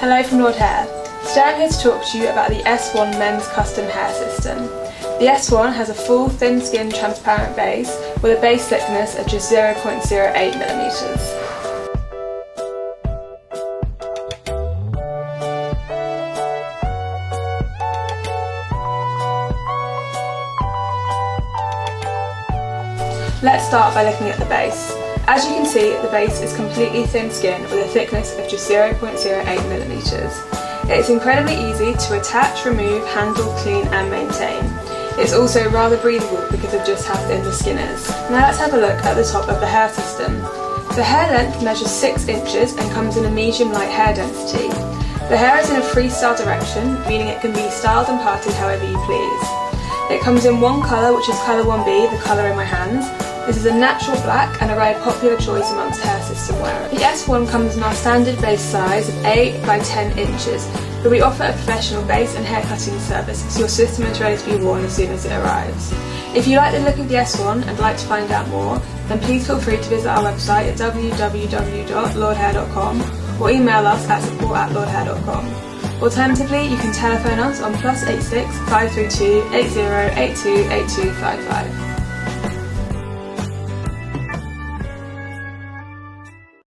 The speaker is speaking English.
Hello from Lordhair. Today I'm here to talk to you about the S1 men's custom hair system. The S1 has a full thin skin transparent base with a base thickness of just 0.08mm. Let's start by looking at the base. As you can see, the base is completely thin skin with a thickness of just 0.08mm. It's incredibly easy to attach, remove, handle, clean and maintain. It's also rather breathable because of just how thin the skin is. Now let's have a look at the top of the hair system. The hair length measures 6 inches and comes in a medium light hair density. The hair is in a freestyle direction, meaning it can be styled and parted however you please. It comes in one colour, which is colour 1B, the colour in my hands. This is a natural black and a very popular choice amongst hair system wearers. The S1 comes in our standard base size of 8 by 10 inches, but we offer a professional base and hair cutting service so your system is ready to be worn as soon as it arrives. If you like the look of the S1 and like to find out more, then please feel free to visit our website at www.lordhair.com or email us at support@lordhair.com. Alternatively, you can telephone us on +86 532 8082 8255.